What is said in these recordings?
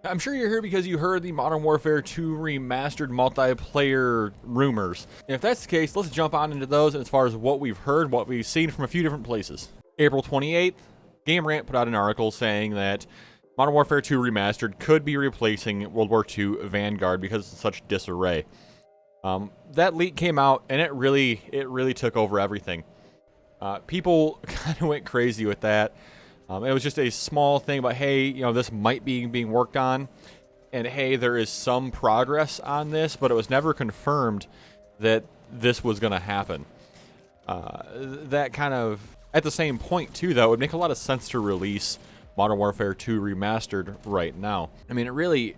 I'm sure you're here because you heard the Modern Warfare 2 Remastered multiplayer rumors. And if that's the case, let's jump on into those as far as what we've heard, what we've seen from a few different places. April 28th, Game Rant put out an article saying that Modern Warfare 2 Remastered could be replacing World War II Vanguard because of such disarray. That leak came out, and it really took over everything. People kind of went crazy with that. It was just a small thing, but hey, you know, this might be being worked on, and hey, there is some progress on this, but it was never confirmed that this was going to happen. That kind of, at the same point too, though, it would make a lot of sense to release Modern Warfare 2 Remastered right now. I mean,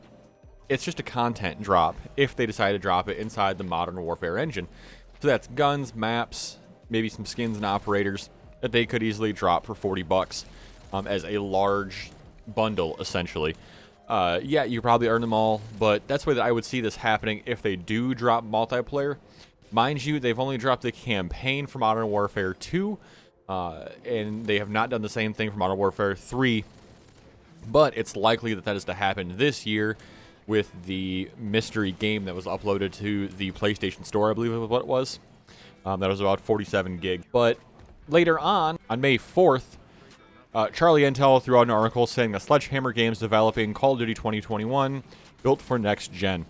it's just a content drop if they decide to drop it inside the Modern Warfare engine. So that's guns, maps, maybe some skins and operators that they could easily drop for $40 as a large bundle, essentially. Yeah, you probably earn them all, but that's the way that I would see this happening if they do drop multiplayer. Mind you, they've only dropped the campaign for Modern Warfare 2, and they have not done the same thing for Modern Warfare 3, but it's likely that that is to happen this year with the mystery game that was uploaded to the PlayStation Store, I believe is what it was. That was about 47 gig. But later on May 4th, Charlie Intel threw out an article saying that Sledgehammer Games developing Call of Duty 2021 built for next gen.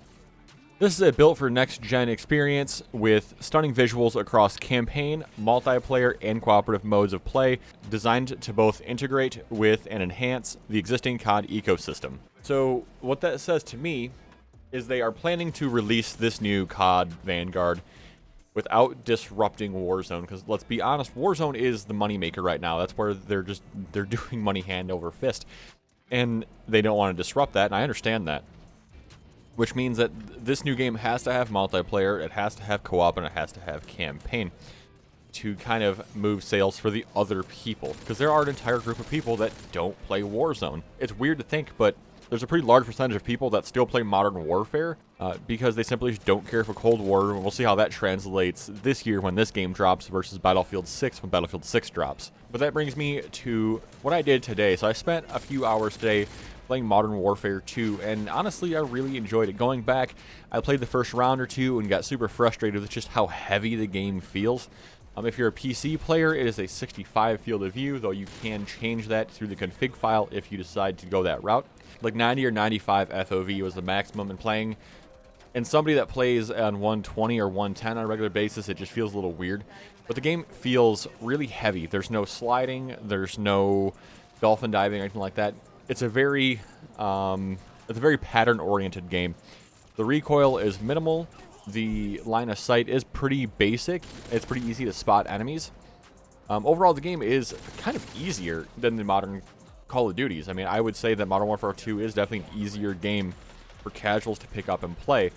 This is a built for next gen experience with stunning visuals across campaign, multiplayer, and cooperative modes of play, designed to both integrate with and enhance the existing COD ecosystem. So what that says to me is they are planning to release this new COD Vanguard without disrupting Warzone, because let's be honest, Warzone is the moneymaker right now. That's where they're doing money hand over fist, and they don't want to disrupt that, and I understand that. Which means that this new game has to have multiplayer, it has to have co-op, and it has to have campaign to kind of move sales for the other people, because there are an entire group of people that don't play Warzone. It's weird to think, but there's a pretty large percentage of people that still play Modern Warfare because they simply don't care for Cold War, and we'll see how that translates this year when this game drops versus Battlefield 6 when Battlefield 6 drops. But that brings me to what I did today. So I spent a few hours today playing Modern Warfare 2, and honestly, I really enjoyed it. Going back, I played the first round or two and got super frustrated with just how heavy the game feels. If you're a PC player, it is a 65 field of view, though you can change that through the config file if you decide to go that route. Like 90 or 95 FOV was the maximum in playing. And somebody that plays on 120 or 110 on a regular basis, it just feels a little weird. But the game feels really heavy. There's no sliding, there's no dolphin diving or anything like that. It's a very pattern-oriented game. The recoil is minimal. The line of sight is pretty basic. It's pretty easy to spot enemies. Overall, the game is kind of easier than the modern Call of Duties. I mean, I would say that Modern Warfare 2 is definitely an easier game for casuals to pick up and play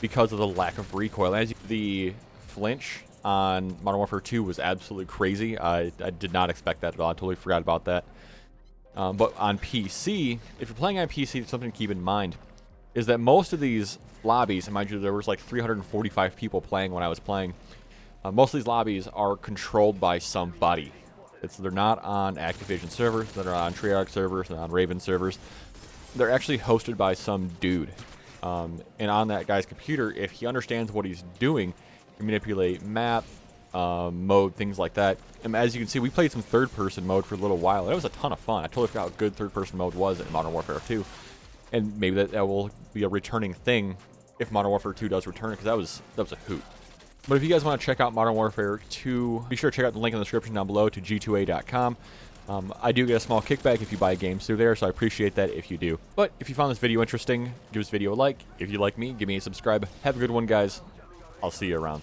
because of the lack of recoil. The flinch on Modern Warfare 2 was absolutely crazy. I did not expect that at all. I totally forgot about that. But on PC, if you're playing on PC, something to keep in mind is that most of these lobbies, and mind you, there was like 345 people playing when I was playing, most of these lobbies are controlled by somebody. They're not on Activision servers, they're on Treyarch servers, they're on Raven servers. They're actually hosted by some dude. And on that guy's computer, if he understands what he's doing, he can manipulate map, mode, things like that. And as you can see, we played some third-person mode for a little while, and it was a ton of fun. I totally forgot how good third-person mode was in Modern Warfare 2. And maybe that will be a returning thing if Modern Warfare 2 does return, because that was a hoot. But if you guys want to check out Modern Warfare 2, be sure to check out the link in the description down below to g2a.com. I do get a small kickback if you buy games through there, so I appreciate that if you do. But if you found this video interesting, give this video a like. If you like me, give me a subscribe. Have a good one, guys. I'll see you around.